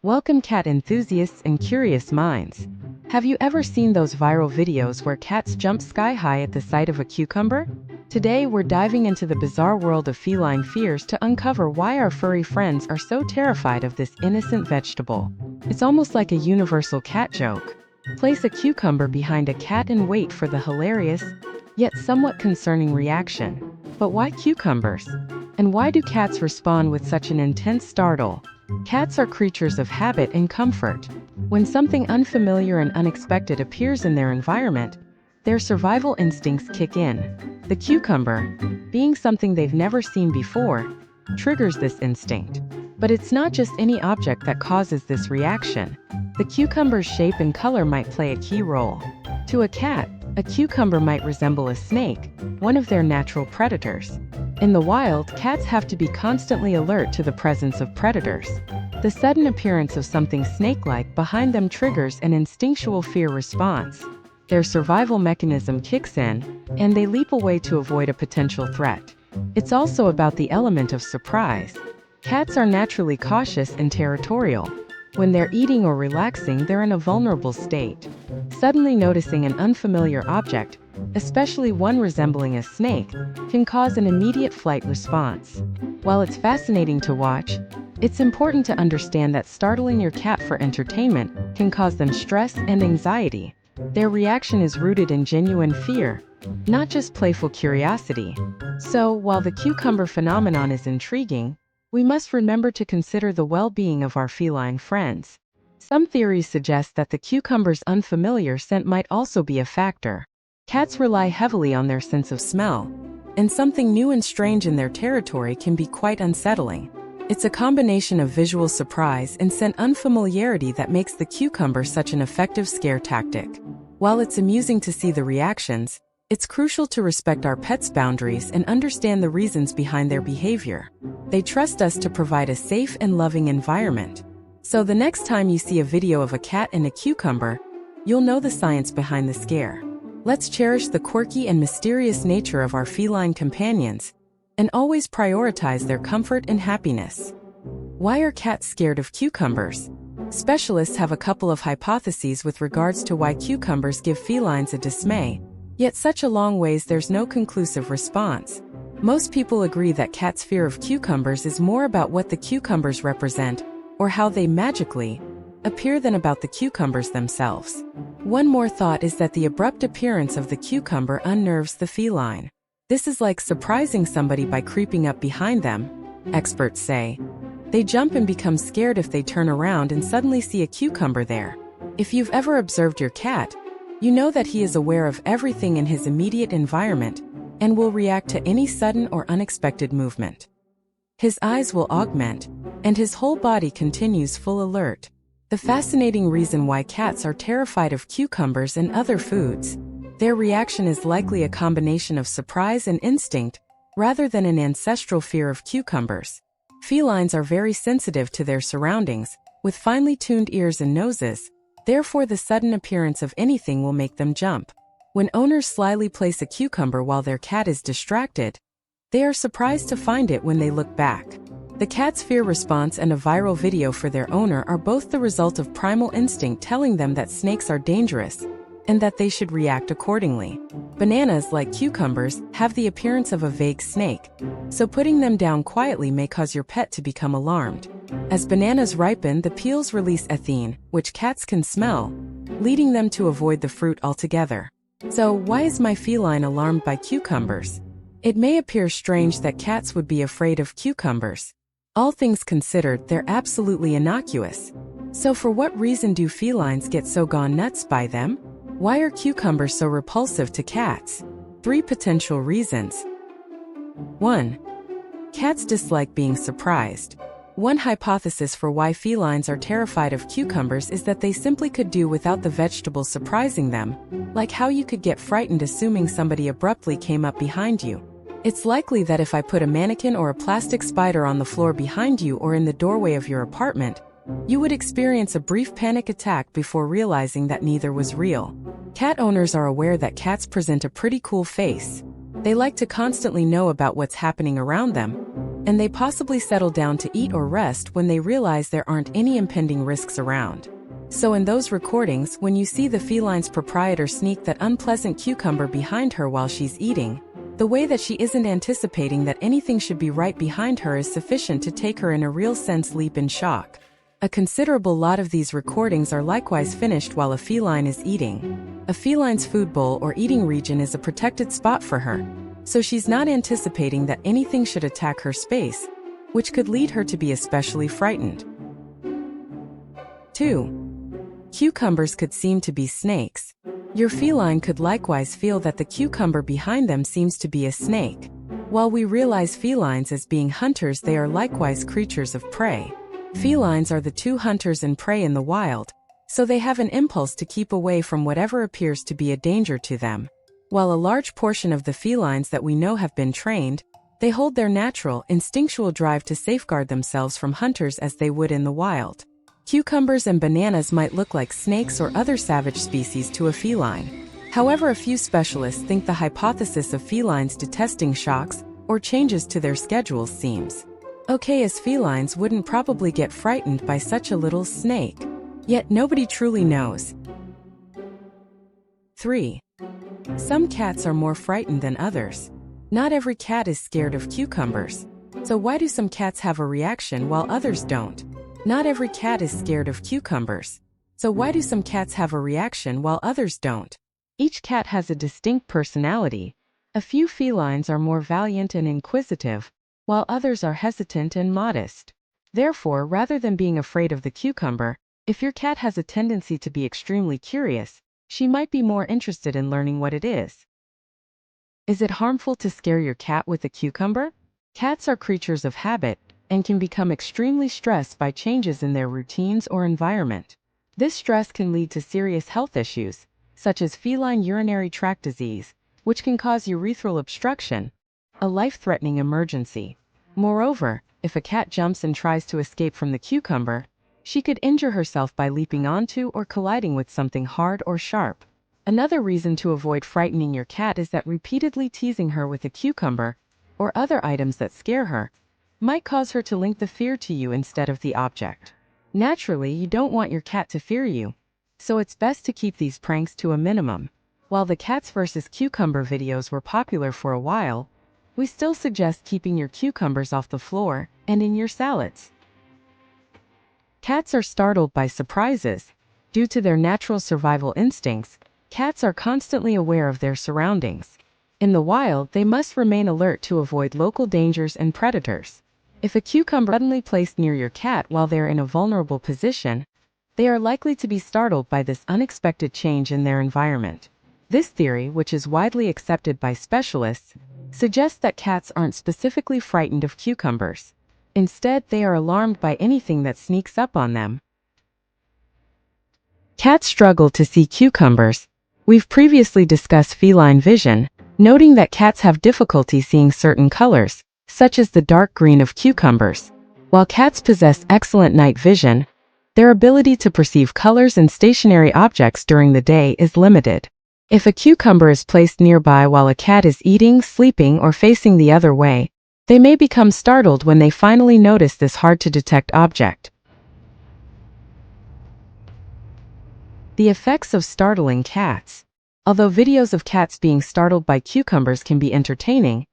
Welcome cat enthusiasts and curious minds. Have you ever seen those viral videos where cats jump sky high at the sight of a cucumber? Today we're diving into the bizarre world of feline fears to uncover why our furry friends are so terrified of this innocent vegetable. It's almost like a universal cat joke. Place a cucumber behind a cat and wait for the hilarious, yet somewhat concerning reaction. But why cucumbers? And why do cats respond with such an intense startle? Cats are creatures of habit and comfort. When something unfamiliar and unexpected appears in their environment, their survival instincts kick in. The cucumber, being something they've never seen before, triggers this instinct. But it's not just any object that causes this reaction. The cucumber's shape and color might play a key role. To a cat, a cucumber might resemble a snake, one of their natural predators. In the wild, cats have to be constantly alert to the presence of predators. The sudden appearance of something snake-like behind them triggers an instinctual fear response. Their survival mechanism kicks in, and they leap away to avoid a potential threat. It's also about the element of surprise. Cats are naturally cautious and territorial. When they're eating or relaxing, they're in a vulnerable state. Suddenly noticing an unfamiliar object, especially one resembling a snake, can cause an immediate flight response. While it's fascinating to watch, it's important to understand that startling your cat for entertainment can cause them stress and anxiety. Their reaction is rooted in genuine fear, not just playful curiosity. So, while the cucumber phenomenon is intriguing, we must remember to consider the well-being of our feline friends. Some theories suggest that the cucumber's unfamiliar scent might also be a factor. Cats rely heavily on their sense of smell, and something new and strange in their territory can be quite unsettling. It's a combination of visual surprise and scent unfamiliarity that makes the cucumber such an effective scare tactic. While it's amusing to see the reactions, it's crucial to respect our pets' boundaries and understand the reasons behind their behavior. They trust us to provide a safe and loving environment. So the next time you see a video of a cat and a cucumber, you'll know the science behind the scare. Let's cherish the quirky and mysterious nature of our feline companions, and always prioritize their comfort and happiness. Why are cats scared of cucumbers? Specialists have a couple of hypotheses with regards to why cucumbers give felines a dismay. Yet such a long ways there's no conclusive response. Most people agree that cats' fear of cucumbers is more about what the cucumbers represent, or how they magically appear than about the cucumbers themselves. One more thought is that the abrupt appearance of the cucumber unnerves the feline. This is like surprising somebody by creeping up behind them, experts say. They jump and become scared if they turn around and suddenly see a cucumber there. If you've ever observed your cat, you know that he is aware of everything in his immediate environment and will react to any sudden or unexpected movement. His eyes will augment, and his whole body continues full alert. The fascinating reason why cats are terrified of cucumbers and other foods. Their reaction is likely a combination of surprise and instinct, rather than an ancestral fear of cucumbers. Felines are very sensitive to their surroundings, with finely tuned ears and noses. Therefore, the sudden appearance of anything will make them jump. When owners slyly place a cucumber while their cat is distracted, they are surprised to find it when they look back. The cat's fear response and a viral video for their owner are both the result of primal instinct telling them that snakes are dangerous, and that they should react accordingly. Bananas, like cucumbers, have the appearance of a vague snake, so putting them down quietly may cause your pet to become alarmed. As bananas ripen, the peels release ethene, which cats can smell, leading them to avoid the fruit altogether. So, why is my feline alarmed by cucumbers? It may appear strange that cats would be afraid of cucumbers. All things considered, they're absolutely innocuous. So for what reason do felines get so gone nuts by them? Why are cucumbers so repulsive to cats? 3 potential reasons. 1. Cats dislike being surprised. One hypothesis for why felines are terrified of cucumbers is that they simply could do without the vegetable surprising them, like how you could get frightened assuming somebody abruptly came up behind you. It's likely that if I put a mannequin or a plastic spider on the floor behind you or in the doorway of your apartment, you would experience a brief panic attack before realizing that neither was real. Cat owners are aware that cats present a pretty cool face. They like to constantly know about what's happening around them, and they possibly settle down to eat or rest when they realize there aren't any impending risks around. So in those recordings, when you see the feline's proprietor sneak that unpleasant cucumber behind her while she's eating, the way that she isn't anticipating that anything should be right behind her is sufficient to take her in a real sense leap in shock. A considerable lot of these recordings are likewise finished while a feline is eating. A feline's food bowl or eating region is a protected spot for her, so she's not anticipating that anything should attack her space, which could lead her to be especially frightened. 2. Cucumbers could seem to be snakes. Your feline could likewise feel that the cucumber behind them seems to be a snake. While we realize felines as being hunters, they are likewise creatures of prey. Felines are the two hunters and prey in the wild, so they have an impulse to keep away from whatever appears to be a danger to them. While a large portion of the felines that we know have been trained, they hold their natural, instinctual drive to safeguard themselves from hunters as they would in the wild. Cucumbers and bananas might look like snakes or other savage species to a feline. However, a few specialists think the hypothesis of felines detesting shocks or changes to their schedules seems okay, as felines wouldn't probably get frightened by such a little snake. Yet nobody truly knows. 3. Some cats are more frightened than others. Not every cat is scared of cucumbers. So why do some cats have a reaction while others don't? Not every cat is scared of cucumbers. So why do some cats have a reaction while others don't? Each cat has a distinct personality. A few felines are more valiant and inquisitive, while others are hesitant and modest. Therefore, rather than being afraid of the cucumber, if your cat has a tendency to be extremely curious, she might be more interested in learning what it is. Is it harmful to scare your cat with a cucumber? Cats are creatures of habit and can become extremely stressed by changes in their routines or environment. This stress can lead to serious health issues, such as feline urinary tract disease, which can cause urethral obstruction, a life-threatening emergency. Moreover, if a cat jumps and tries to escape from the cucumber, she could injure herself by leaping onto or colliding with something hard or sharp. Another reason to avoid frightening your cat is that repeatedly teasing her with a cucumber or other items that scare her might cause her to link the fear to you instead of the object. Naturally, you don't want your cat to fear you, so it's best to keep these pranks to a minimum. While the cats versus cucumber videos were popular for a while, we still suggest keeping your cucumbers off the floor and in your salads. Cats are startled by surprises. Due to their natural survival instincts, cats are constantly aware of their surroundings. In the wild, they must remain alert to avoid local dangers and predators. If a cucumber is suddenly placed near your cat while they are in a vulnerable position, they are likely to be startled by this unexpected change in their environment. This theory, which is widely accepted by specialists, suggests that cats aren't specifically frightened of cucumbers. Instead, they are alarmed by anything that sneaks up on them. Cats struggle to see cucumbers. We've previously discussed feline vision, noting that cats have difficulty seeing certain colors, such as the dark green of cucumbers. While cats possess excellent night vision, their ability to perceive colors and stationary objects during the day is limited. If a cucumber is placed nearby while a cat is eating, sleeping, or facing the other way, they may become startled when they finally notice this hard-to-detect object. The effects of startling cats. Although videos of cats being startled by cucumbers can be entertaining,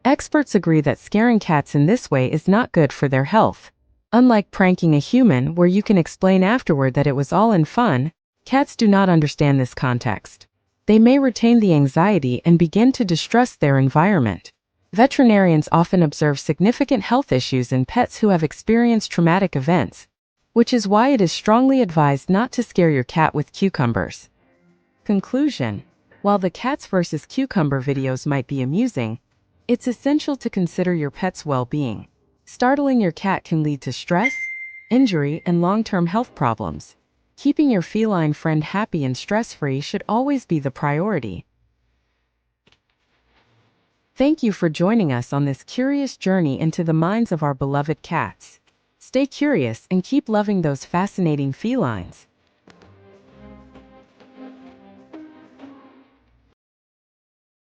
experts agree that scaring cats in this way is not good for their health. Unlike pranking a human, where you can explain afterward that it was all in fun, cats do not understand this context. They may retain the anxiety and begin to distrust their environment. Veterinarians often observe significant health issues in pets who have experienced traumatic events, which is why it is strongly advised not to scare your cat with cucumbers. Conclusion: while the cats versus cucumber videos might be amusing, it's essential to consider your pet's well-being. Startling your cat can lead to stress, injury, and long-term health problems. Keeping your feline friend happy and stress-free should always be the priority. Thank you for joining us on this curious journey into the minds of our beloved cats. Stay curious and keep loving those fascinating felines.